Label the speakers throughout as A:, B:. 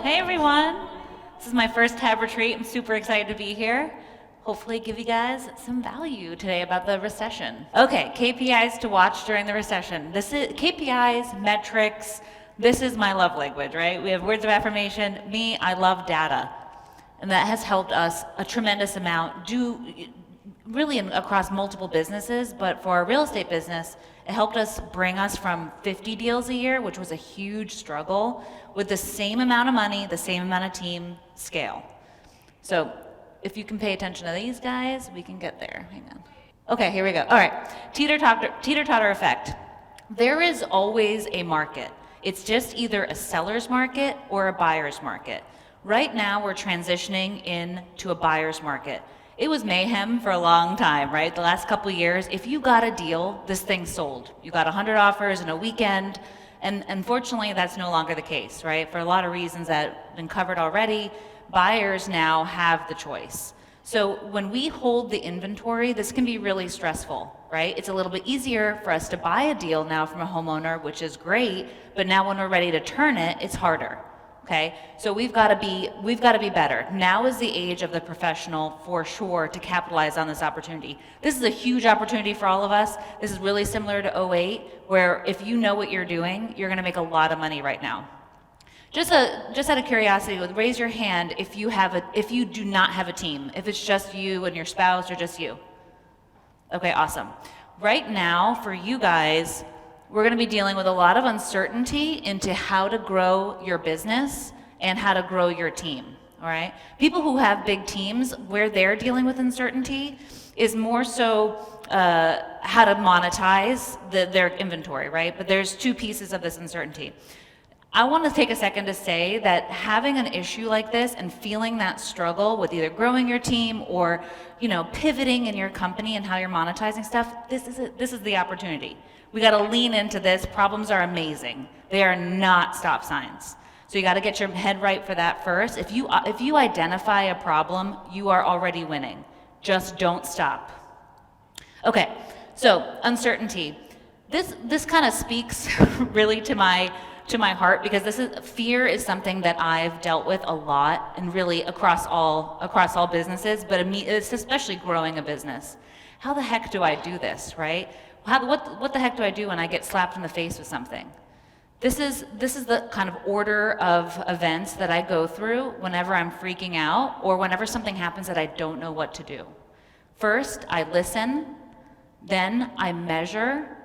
A: Hey everyone, this is my first tab retreat. I'm super excited to be here. Hopefully give you guys some value today about the recession. Okay, KPIs to watch during the recession. This is KPIs, metrics. This is my love language, right? We have words of affirmation. Me, I love data. And that has helped us a tremendous amount, across multiple businesses, but for our real estate business, it helped us bring us from 50 deals a year, which was a huge struggle, with the same amount of money, the same amount of team scale. So if you can pay attention to these guys, we can get there. Hang on. Okay, here we go. All right, teeter-totter effect. There is always a market. It's just either a seller's market or a buyer's market. Right now, we're transitioning into a buyer's market. It was mayhem for a long time, right? The last couple of years, if you got a deal, this thing sold. You got 100 offers in a weekend, and unfortunately, that's no longer the case, right? For a lot of reasons that have been covered already, buyers now have the choice. So when we hold the inventory, this can be really stressful, right? It's a little bit easier for us to buy a deal now from a homeowner, which is great, but now when we're ready to turn it, it's harder. Okay, so we've got to be better. Now is the age of the professional for sure to capitalize on this opportunity. This is a huge opportunity for all of us. This is really similar to '08, where if you know what you're doing, you're going to make a lot of money right now. Just out of curiosity, raise your hand if you do not have a team. If it's just you and your spouse or just you. Okay, awesome. Right now, for you guys, we're going to be dealing with a lot of uncertainty into how to grow your business and how to grow your team, all right? People who have big teams, where they're dealing with uncertainty is more so how to monetize their inventory, right? But there's two pieces of this uncertainty. I want to take a second to say that having an issue like this and feeling that struggle with either growing your team or, pivoting in your company and how you're monetizing stuff, this is the opportunity. We got to lean into this. Problems are amazing. They are not stop signs. So you got to get your head right for that first. If you identify a problem, you are already winning. Just don't stop. Okay, so uncertainty. This kind of speaks really to my heart, because fear is something that I've dealt with a lot, and really across all businesses, but it's especially growing a business. How the heck do I do this, right? What the heck do I do when I get slapped in the face with something? This is the kind of order of events that I go through whenever I'm freaking out or whenever something happens that I don't know what to do. First, I listen, then I measure,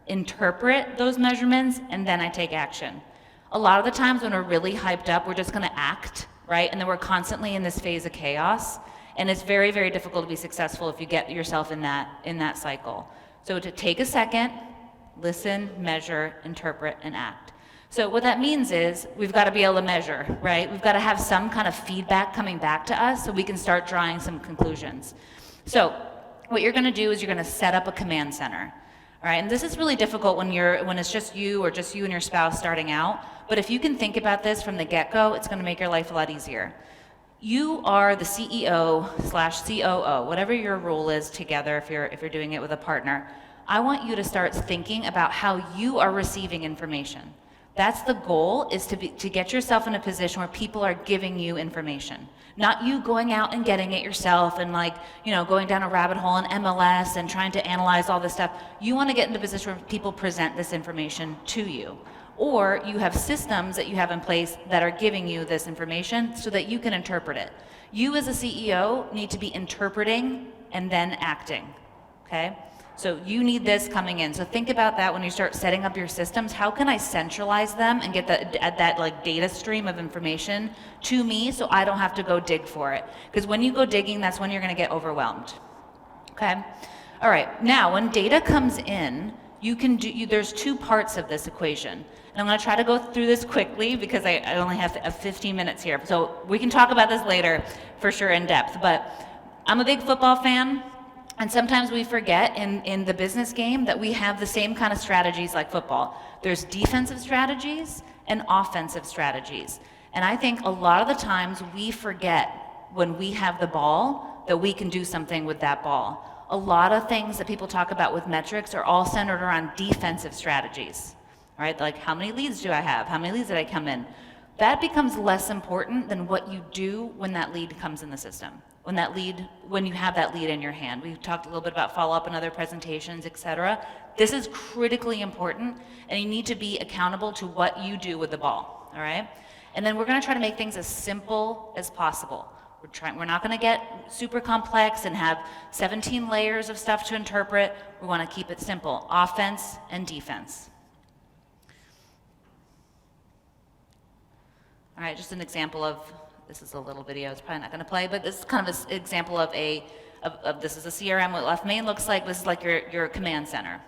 A: interpret those measurements, and then I take action. A lot of the times when we're really hyped up, we're just going to act, right? And then we're constantly in this phase of chaos, and it's very, very difficult to be successful if you get yourself in that cycle. So to take a second, listen, measure, interpret, and act. So what that means is we've got to be able to measure, right? We've got to have some kind of feedback coming back to us so we can start drawing some conclusions. So what you're going to do is you're going to set up a command center. All right, and this is really difficult when it's just you or just you and your spouse starting out. But if you can think about this from the get-go, it's going to make your life a lot easier. You are the CEO/COO, whatever your role is together. If you're doing it with a partner, I want you to start thinking about how you are receiving information. That's the goal, is to get yourself in a position where people are giving you information, not you going out and getting it yourself and going down a rabbit hole in MLS and trying to analyze all this stuff. You want to get into a position where people present this information to you, or you have systems that you have in place that are giving you this information so that you can interpret it. You as a CEO need to be interpreting and then acting, okay? So you need this coming in. So think about that when you start setting up your systems. How can I centralize them and get that data stream of information to me so I don't have to go dig for it? Because when you go digging, that's when you're going to get overwhelmed. Okay? All right. Now, when data comes in, there's two parts of this equation. And I'm going to try to go through this quickly because I only have 15 minutes here. So we can talk about this later for sure in depth. But I'm a big football fan. And sometimes we forget in the business game that we have the same kind of strategies like football. There's defensive strategies and offensive strategies. And I think a lot of the times we forget when we have the ball that we can do something with that ball. A lot of things that people talk about with metrics are all centered around defensive strategies, right? Like, how many leads do I have? How many leads did I come in? That becomes less important than what you do when that lead comes in the system. When you have that lead in your hand. We've talked a little bit about follow-up in other presentations, et cetera. This is critically important, and you need to be accountable to what you do with the ball, all right? And then we're gonna try to make things as simple as possible. We're not gonna get super complex and have 17 layers of stuff to interpret. We wanna keep it simple, offense and defense. All right, just an example of, this is a little video, it's probably not gonna play, but this is kind of an example of this is a CRM, what left main looks like. This is like your command center.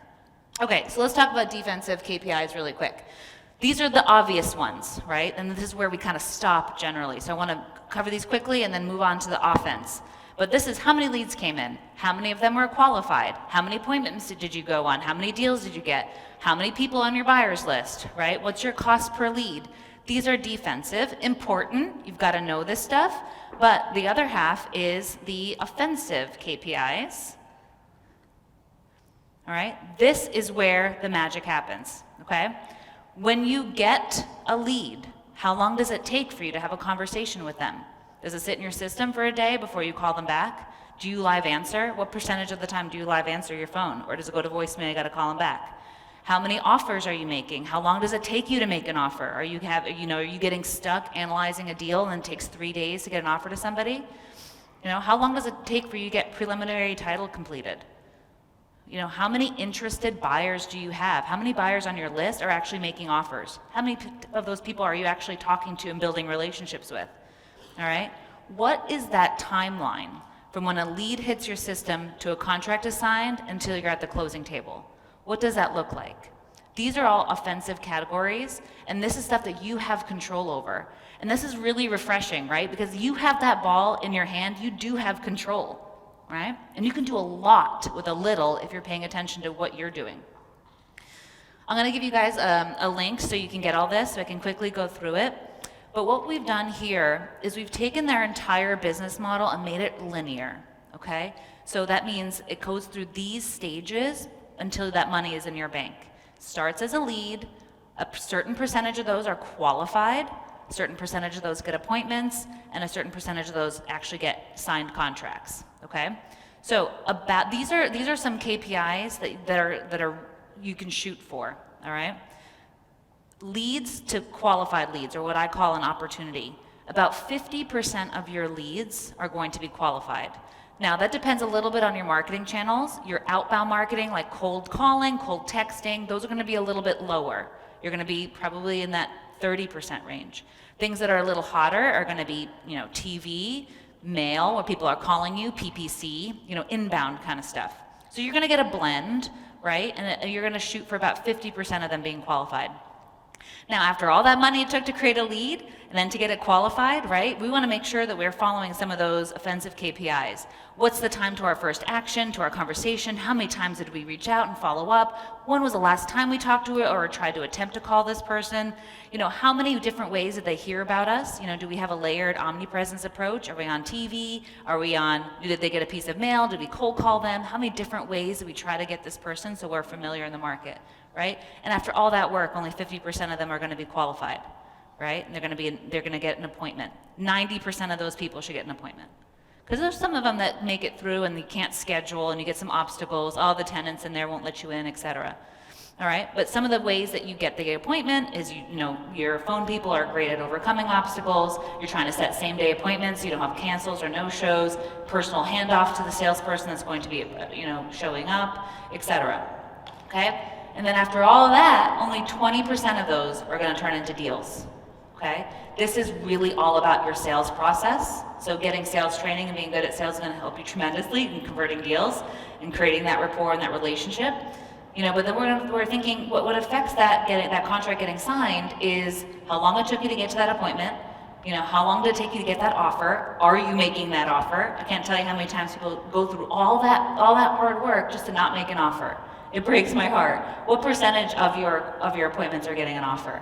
A: Okay, so let's talk about defensive KPIs really quick. These are the obvious ones, right? And this is where we kind of stop generally. So I wanna cover these quickly and then move on to the offense. But this is how many leads came in, how many of them were qualified, how many appointments did you go on, how many deals did you get, how many people on your buyer's list, right? What's your cost per lead? These are defensive, important, you've got to know this stuff, but the other half is the offensive KPIs. All right, this is where the magic happens, okay? When you get a lead, how long does it take for you to have a conversation with them? Does it sit in your system for a day before you call them back? Do you live answer? What percentage of the time do you live answer your phone? Or does it go to voicemail, you got to call them back? How many offers are you making? How long does it take you to make an offer? Are you getting stuck analyzing a deal and it takes 3 days to get an offer to somebody? How long does it take for you to get preliminary title completed? How many interested buyers do you have? How many buyers on your list are actually making offers? How many of those people are you actually talking to and building relationships with? All right? What is that timeline from when a lead hits your system to a contract is signed until you're at the closing table? What does that look like? These are all offensive categories, and this is stuff that you have control over. And this is really refreshing, right? Because you have that ball in your hand, you do have control, right? And you can do a lot with a little if you're paying attention to what you're doing. I'm gonna give you guys a link so you can get all this, so I can quickly go through it. But what we've done here is we've taken their entire business model and made it linear, okay? So that means it goes through these stages until that money is in your bank. Starts as a lead, a certain percentage of those are qualified, a certain percentage of those get appointments, and a certain percentage of those actually get signed contracts, okay? So these are some KPIs that are you can shoot for, all right? Leads to qualified leads, or what I call an opportunity. About 50% of your leads are going to be qualified. Now, that depends a little bit on your marketing channels. Your outbound marketing, like cold calling, cold texting, those are gonna be a little bit lower. You're gonna be probably in that 30% range. Things that are a little hotter are gonna be, TV, mail, where people are calling you, PPC, inbound kind of stuff. So you're gonna get a blend, right? And you're gonna shoot for about 50% of them being qualified. Now, after all that money it took to create a lead and then to get it qualified, right, we want to make sure that we're following some of those offensive KPIs. What's the time to our first action, to our conversation? How many times did we reach out and follow up? When was the last time we talked to it or tried to attempt to call this person? How many different ways did they hear about us? Do we have a layered omnipresence approach? Are we on TV? Did they get a piece of mail? Did we cold call them? How many different ways did we try to get this person so we're familiar in the market? Right? And after all that work, only 50% of them are going to be qualified, right? And they're going to get an appointment. 90% of those people should get an appointment. Because there's some of them that make it through and you can't schedule and you get some obstacles, all the tenants in there won't let you in, etc. All right? But some of the ways that you get the appointment is, your phone people are great at overcoming obstacles. You're trying to set same-day appointments. You don't have cancels or no-shows. Personal handoff to the salesperson that's going to be, showing up, etc. Okay? And then after all of that, only 20% of those are going to turn into deals, okay? This is really all about your sales process. So getting sales training and being good at sales is going to help you tremendously in converting deals and creating that rapport and that relationship. But then we're thinking what affects that contract getting signed is how long it took you to get to that appointment. How long did it take you to get that offer? Are you making that offer? I can't tell you how many times people go through all that hard work just to not make an offer. It breaks my heart. What percentage of your appointments are getting an offer?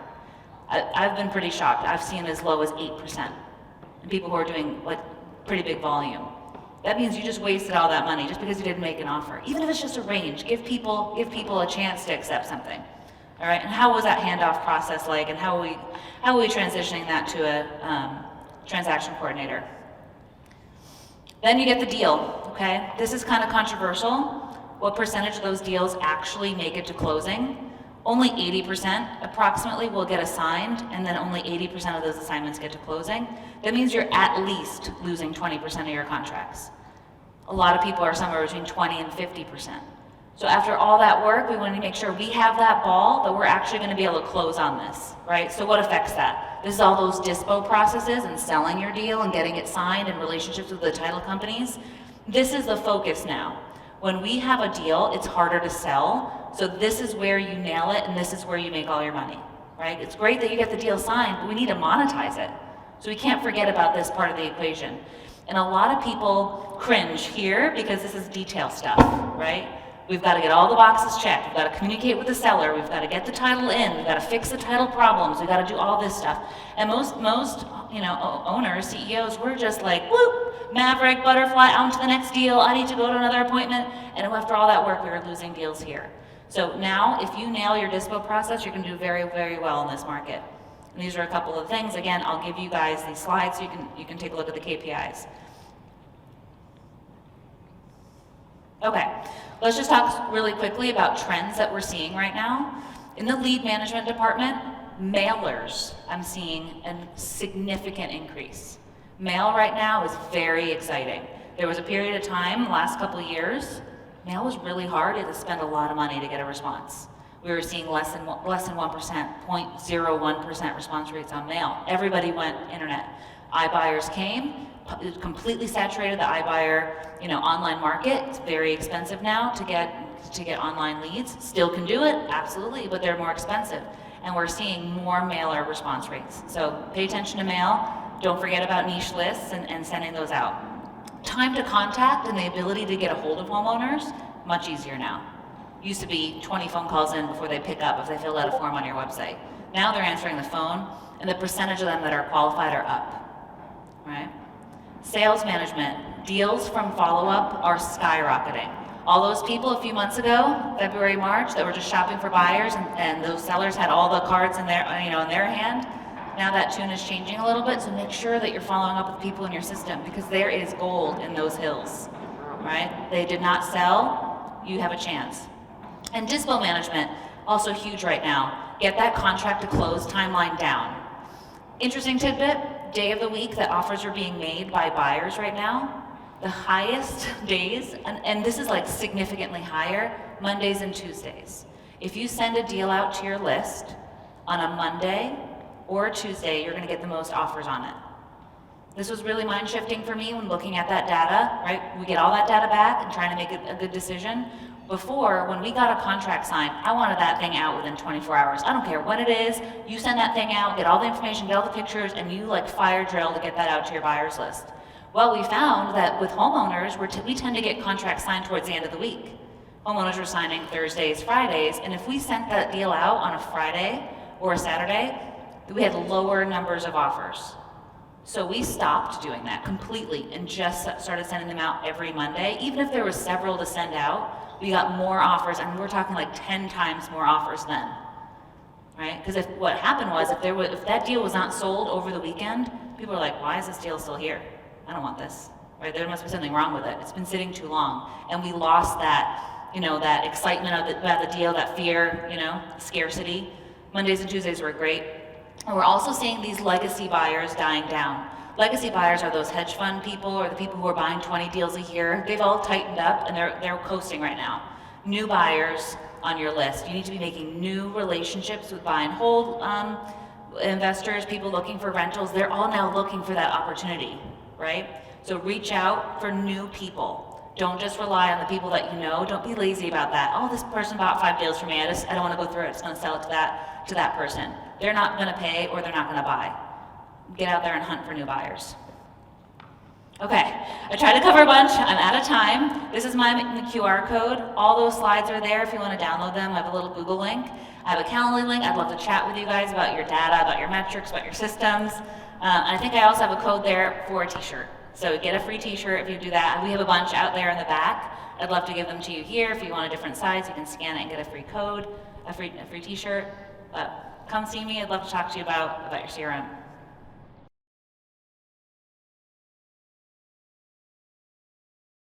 A: I've been pretty shocked. I've seen as low as 8%. And people who are doing pretty big volume. That means you just wasted all that money just because you didn't make an offer. Even if it's just a range, give people a chance to accept something. All right, and how was that handoff process like, and how are we transitioning that to a transaction coordinator? Then you get the deal, okay? This is kind of controversial. What percentage of those deals actually make it to closing? Only 80% approximately will get assigned, and then only 80% of those assignments get to closing. That means you're at least losing 20% of your contracts. A lot of people are somewhere between 20 and 50%. So after all that work, we want to make sure we have that ball, that we're actually going to be able to close on this, right? So what affects that? This is all those dispo processes and selling your deal and getting it signed and relationships with the title companies. This is the focus now. When we have a deal, it's harder to sell. So this is where you nail it, and this is where you make all your money, right? It's great that you get the deal signed, but we need to monetize it. So we can't forget about this part of the equation. And a lot of people cringe here because this is detail stuff, right? We've got to get all the boxes checked. We've got to communicate with the seller. We've got to get the title in. We've got to fix the title problems. We've got to do all this stuff. And most owners, CEOs, we're just like, whoop, maverick, butterfly, on to the next deal. I need to go to another appointment. And after all that work, we were losing deals here. So now, if you nail your dispo process, you're going to do very, very well in this market. And these are a couple of things. Again, I'll give you guys these slides so you can take a look at the KPIs. Okay, let's just talk really quickly about trends that we're seeing right now. In the lead management department, mailers, I'm seeing a significant increase. Mail right now is very exciting. There was a period of time, the last couple of years, mail was really hard. You had to spend a lot of money to get a response. We were seeing less than 1%, 0.01% response rates on mail. Everybody went internet. iBuyers came, completely saturated the iBuyer, online market. It's very expensive now to get online leads. Still can do it, absolutely, but they're more expensive. And we're seeing more mailer response rates. So pay attention to mail. Don't forget about niche lists and sending those out. Time to contact and the ability to get a hold of homeowners, much easier now. Used to be 20 phone calls in before they pick up if they filled out a form on your website. Now they're answering the phone, and the percentage of them that are qualified are up, right? Sales management, deals from follow-up are skyrocketing. All those people a few months ago, February, March, that were just shopping for buyers, and those sellers had all the cards in their hand. Now that tune is changing a little bit, so make sure that you're following up with people in your system, because there is gold in those hills, right? They did not sell, you have a chance. And dispo management, also huge right now. Get that contract to close timeline down. Interesting tidbit, day of the week that offers are being made by buyers right now, the highest days, and this is like significantly higher, Mondays and Tuesdays. If you send a deal out to your list on a Monday or a Tuesday, you're gonna get the most offers on it. This was really mind shifting for me when looking at that data, right? We get all that data back and trying to make a good decision. Before, when we got a contract signed, I wanted that thing out within 24 hours. I don't care what it is, you send that thing out, get all the information, get all the pictures, and you like fire drill to get that out to your buyer's list. Well, we found that with homeowners, we tend to get contracts signed towards the end of the week. Homeowners were signing Thursdays, Fridays, and if we sent that deal out on a Friday or a Saturday, we had lower numbers of offers. So we stopped doing that completely and just started sending them out every Monday. Even if there was several to send out, we got more offers, and we're talking like 10 times more offers then, right? Because what happened was, if that deal was not sold over the weekend, people are like, why is this deal still here? I don't want this, right? There must be something wrong with it. It's been sitting too long, and we lost that, that excitement about the deal, that fear, scarcity. Mondays and Tuesdays were great. And we're also seeing these legacy buyers dying down. Legacy buyers are those hedge fund people or the people who are buying 20 deals a year. They've all tightened up and they're coasting right now. New buyers on your list. You need to be making new relationships with buy and hold investors, people looking for rentals. They're all now looking for that opportunity, right? So reach out for new people. Don't just rely on the people that you know. Don't be lazy about that. Oh, this person bought 5 deals for me. I don't want to go through it. I'm just going to sell it to that person. They're not going to pay or they're not going to buy. Get out there and hunt for new buyers. Okay, I tried to cover a bunch. I'm out of time. This is my QR code. All those slides are there if you want to download them. I have a little Google link. I have a Calendly link. I'd love to chat with you guys about your data, about your metrics, about your systems. I think I also have a code there for a t-shirt. So get a free t-shirt if you do that. We have a bunch out there in the back. I'd love to give them to you here. If you want a different size, you can scan it and get a free code, a free t-shirt. But come see me. I'd love to talk to you about your CRM.